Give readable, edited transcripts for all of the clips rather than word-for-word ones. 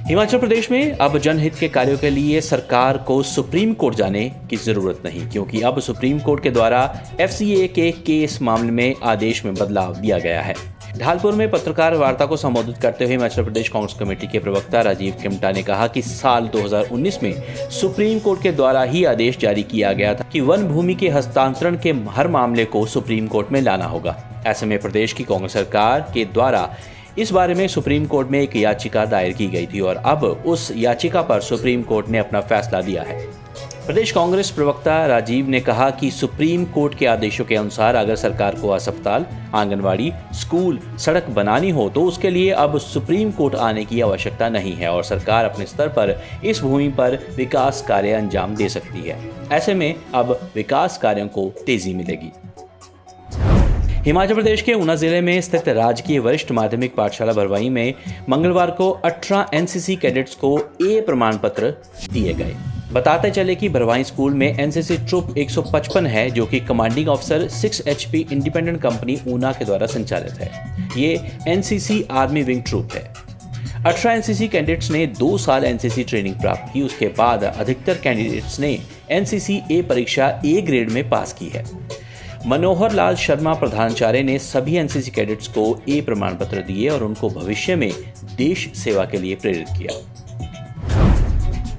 हिमाचल प्रदेश में अब जनहित के कार्यों के लिए सरकार को सुप्रीम कोर्ट जाने की जरूरत नहीं, क्योंकि अब सुप्रीम कोर्ट के द्वारा FCA के केस मामले में आदेश में बदलाव दिया गया है। ढालपुर में पत्रकार वार्ता को संबोधित करते हुए हिमाचल प्रदेश कांग्रेस कमेटी के प्रवक्ता राजीव किमटा ने कहा कि साल 2019 में सुप्रीम कोर्ट के द्वारा ही आदेश जारी किया गया था कि वन भूमि के हस्तांतरण के हर मामले को सुप्रीम कोर्ट में लाना होगा। ऐसे में प्रदेश की कांग्रेस सरकार के द्वारा इस बारे में सुप्रीम कोर्ट में एक याचिका दायर की गई थी और अब उस याचिका पर सुप्रीम कोर्ट ने अपना फैसला दिया है। प्रदेश कांग्रेस प्रवक्ता राजीव ने कहा कि सुप्रीम कोर्ट के आदेशों के अनुसार अगर सरकार को अस्पताल, आंगनवाड़ी, स्कूल, सड़क बनानी हो तो उसके लिए अब सुप्रीम कोर्ट आने की आवश्यकता नहीं है और सरकार अपने स्तर पर इस भूमि पर विकास कार्य अंजाम दे सकती है। ऐसे में अब विकास कार्यों को तेजी मिलेगी। हिमाचल प्रदेश के ऊना जिले में स्थित राजकीय वरिष्ठ माध्यमिक पाठशाला बरवाई में मंगलवार को 18 NCC कैडेट्स को A प्रमाण पत्र दिए गए। बताते चले कि बरवाई स्कूल में NCC ट्रुप 155 है, जो कि commanding officer 6 HP independent company Una के द्वारा संचालित है। ये NCC आर्मी विंग ट्रुप है। 18 NCC कैडेट्स ने 2 साल NCC ट्रेनिंग प्राप्त की। उसके बाद अधिकतर कैंडिडेट्स ने NCC A परीक्षा A ग्रेड में पास की है। मनोहर लाल शर्मा प्रधानाचार्य ने सभी NCC कैडेट्स को A प्रमाण पत्र दिए और उनको भविष्य में देश सेवा के लिए प्रेरित किया।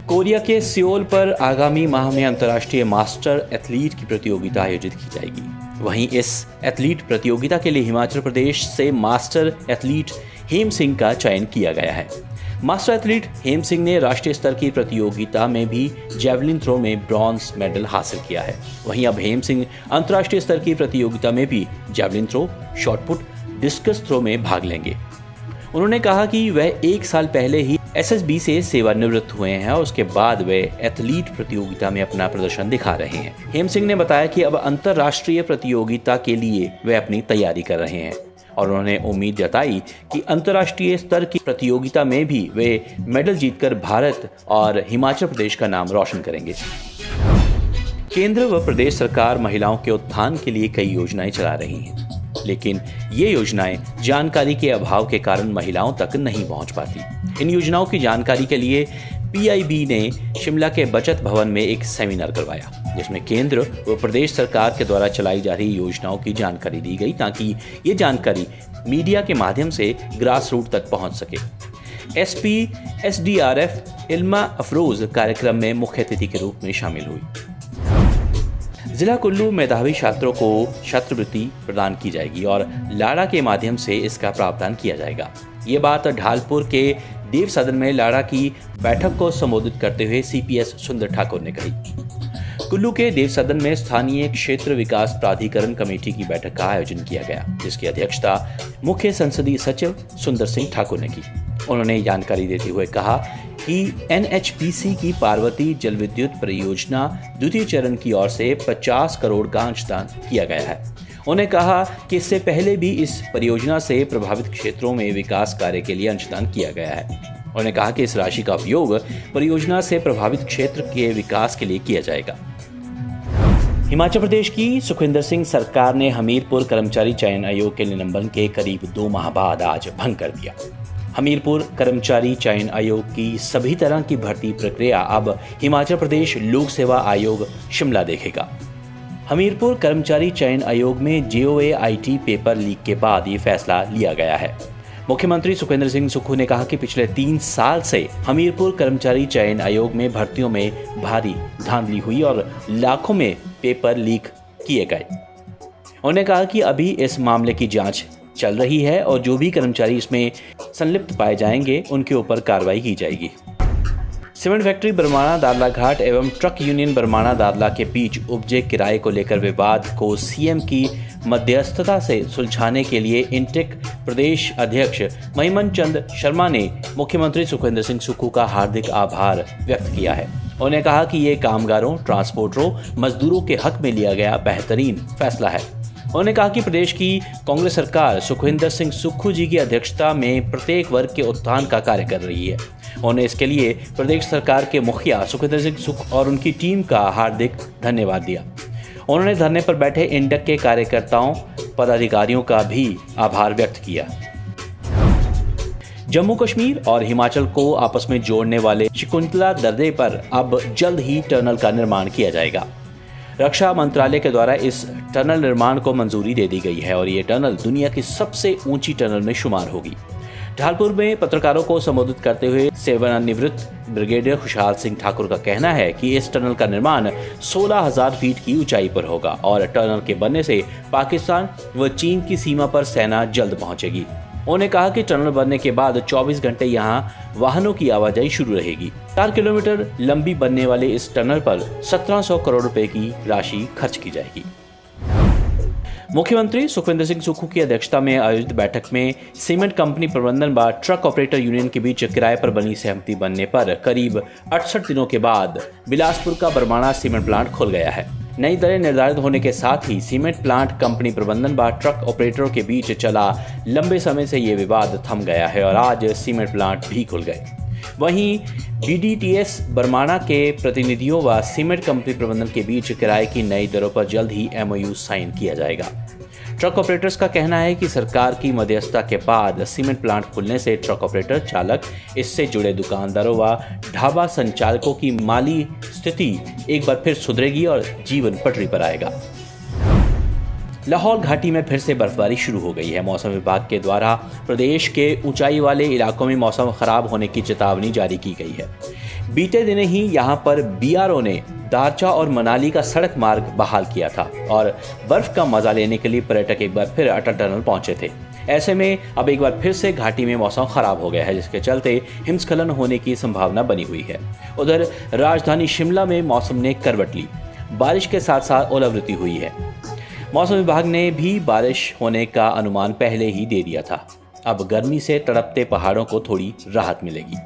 कोरिया के सियोल पर आगामी माह में अंतर्राष्ट्रीय मास्टर एथलीट की प्रतियोगिता आयोजित की जाएगी। वहीं इस एथलीट प्रतियोगिता के लिए हिमाचल प्रदेश से मास्टर एथलीट हेम सिंह का चयन किया गया है। मास्टर एथलीट हेम सिंह ने राष्ट्रीय स्तर की प्रतियोगिता में भी जैवलिन थ्रो में ब्रॉन्ज मेडल हासिल किया है। वहीं अब हेम सिंह अंतर्राष्ट्रीय स्तर की प्रतियोगिता में भी javelin throw, shot put, discus throw में भाग लेंगे। उन्होंने कहा कि वह 1 साल पहले ही SSB से सेवानिवृत्त हुए हैं और उसके बाद वे एथलीट प्रतियोगिता में अपना प्रदर्शन दिखा रहे हैं। हेम सिंह ने बताया कि अब अंतर्राष्ट्रीय प्रतियोगिता के लिए वे अपनी तैयारी कर रहे हैं और उन्होंने उम्मीद जताई कि अंतर्राष्ट्रीय स्तर की प्रतियोगिता में भी वे मेडल जीतकर भारत और हिमाचल प्रदेश का नाम रोशन करेंगे। केंद्र व प्रदेश सरकार महिलाओं के उत्थान के लिए कई योजनाएं चला रही हैं, लेकिन ये योजनाएं जानकारी के अभाव के कारण महिलाओं तक नहीं पहुंच पाती। इन योजनाओं की जानकारी के लिए PIB ने शिमला के बचत भवन में एक सेमिनार करवाया, जिसमें केंद्र व प्रदेश सरकार के द्वारा चलाई जा रही योजनाओं की जानकारी दी गई ताकि ये जानकारी मीडिया के माध्यम से ग्रास रूट तक पहुंच सके। SP SDRF इल्मा अफरोज कार्यक्रम में मुख्य अतिथि के रूप में शामिल हुई। जिला कुल्लू मेधावी छात्रों को छात्रवृत्ति प्रदान की जाएगी और लाड़ा के माध्यम से इसका प्रावधान किया जाएगा। ये बात ढालपुर के देव सदन में लाड़ा की बैठक को संबोधित करते हुए CPS सुंदर ठाकुर ने कही। कुल्लू के देव सदन में स्थानीय क्षेत्र विकास प्राधिकरण कमेटी की बैठक का आयोजन किया गया, जिसकी अध्यक्षता मुख्य संसदीय सचिव सुंदर सिंह ठाकुर ने की। उन्होंने जानकारी देते हुए कहा कि NHPC की पार्वती जल विद्युत परियोजना द्वितीय चरण की ओर से 50 करोड़ का अंशदान किया गया है। उन्होंने कहा कि इससे पहले भी इस परियोजना से प्रभावित क्षेत्रों में विकास कार्य के लिए अंशदान किया गया है। उन्होंने कहा कि इस राशि का उपयोग परियोजना से प्रभावित क्षेत्र के विकास के लिए किया जाएगा। हिमाचल प्रदेश की सुखविंदर सिंह सरकार ने हमीरपुर कर्मचारी चयन आयोग के निलंबन के करीब 2 माह बाद आज भंग कर दिया। हमीरपुर कर्मचारी चयन आयोग की सभी तरह की भर्ती प्रक्रिया अब हिमाचल प्रदेश लोक सेवा आयोग शिमला देखेगा। हमीरपुर कर्मचारी चयन आयोग में JOA-IT पेपर लीक के बाद ये फैसला लिया गया है। मुख्यमंत्री सुखविंदर सिंह सुक्खू ने कहा कि पिछले 3 साल से हमीरपुर कर्मचारी चयन आयोग में भर्तियों में भारी धांधली हुई और लाखों में पेपर लीक किए गए। उन्होंने कहा कि अभी इस मामले की जांच चल रही है और जो भी कर्मचारी इसमें संलिप्त पाए जाएंगे उनके ऊपर कार्रवाई की जाएगी। सीमेंट फैक्ट्री बरमाणा दादला घाट एवं ट्रक यूनियन बरमाणा दादला के बीच उपजे किराए को लेकर विवाद को CM की मध्यस्थता से सुलझाने के लिए इंटेक प्रदेश अध्यक्ष महिमन चंद शर्मा ने मुख्यमंत्री सुखविंदर सिंह सुक्खू का हार्दिक आभार व्यक्त किया है। उन्होंने कहा कि ये कामगारों, ट्रांसपोर्टरों, मजदूरों के हक में लिया गया बेहतरीन फैसला है। उन्होंने कहा कि प्रदेश की कांग्रेस सरकार सुखविंदर सिंह सुक्खू जी की अध्यक्षता में प्रत्येक वर्ग के उत्थान का कार्य कर रही है। उन्होंने इसके लिए प्रदेश सरकार के मुखिया सुखविंदर सिंह सुक्खू और उनकी टीम का हार्दिक धन्यवाद दिया। उन्होंने धरने पर बैठे इंटक के कार्यकर्ताओं, पदाधिकारियों का भी आभार व्यक्त किया। जम्मू कश्मीर और हिमाचल को आपस में जोड़ने वाले शकुंतला दर्रे पर अब जल्द ही टनल का निर्माण किया जाएगा। रक्षा मंत्रालय के द्वारा इस टनल निर्माण को मंजूरी दे दी गई है और ये टनल दुनिया की सबसे ऊंची टनल में शुमार होगी। ढालपुर में पत्रकारों को संबोधित करते हुए सेवानिवृत्त ब्रिगेडियर खुशहाल सिंह ठाकुर का कहना है कि इस टनल का निर्माण 16,000 फीट की ऊंचाई पर होगा और टनल के बनने से पाकिस्तान व चीन की सीमा पर सेना जल्द पहुंचेगी। उन्होंने कहा कि टनल बनने के बाद 24 घंटे यहां वाहनों की आवाजाही शुरू रहेगी। 4 किलोमीटर लंबी बनने वाले इस टनल पर 1700 करोड़ रुपए की राशि खर्च की जाएगी। मुख्यमंत्री सुखविंदर सिंह सुक्खू की अध्यक्षता में आयोजित बैठक में सीमेंट कंपनी प्रबंधन व ट्रक ऑपरेटर यूनियन के बीच किराए पर बनी सहमति बनने पर करीब 68 दिनों के बाद बिलासपुर का बरमाणा सीमेंट प्लांट खुल गया है। नई दरें निर्धारित होने के साथ ही सीमेंट प्लांट कंपनी प्रबंधन व ट्रक ऑपरेटरों के बीच चला लंबे समय से ये विवाद थम गया है और आज सीमेंट प्लांट भी खुल गए। वहीं BDTS बरमाणा के प्रतिनिधियों व सीमेंट कंपनी प्रबंधन के बीच किराए की नई दरों पर जल्द ही MOU साइन किया जाएगा। ट्रक ऑपरेटर्स का कहना है कि सरकार की मध्यस्थता के बाद सीमेंट प्लांट खुलने से ट्रक ऑपरेटर, चालक, इससे जुड़े दुकानदारों व ढाबा संचालकों की माली स्थिति एक बार फिर सुधरेगी और जीवन पटरी पर आएगा। लाहौल घाटी में फिर से बर्फबारी शुरू हो गई है। मौसम विभाग के द्वारा प्रदेश के ऊंचाई वाले इलाकों में मौसम खराब होने की चेतावनी जारी की गई है। बीते दिन ही यहां पर BRO ने दारचा और मनाली का सड़क मार्ग बहाल किया था और बर्फ का मजा लेने के लिए पर्यटक एक बार फिर अटल टनल पहुंचे थे। ऐसे में अब एक बार फिर से घाटी में मौसम खराब हो गया है, जिसके चलते हिमस्खलन होने की संभावना बनी हुई है। उधर राजधानी शिमला में मौसम ने करवट ली। बारिश के साथ साथ ओलावृष्टि हुई है। मौसम विभाग ने भी बारिश होने का अनुमान पहले ही दे दिया था। अब गर्मी से तड़पते पहाड़ों को थोड़ी राहत मिलेगी।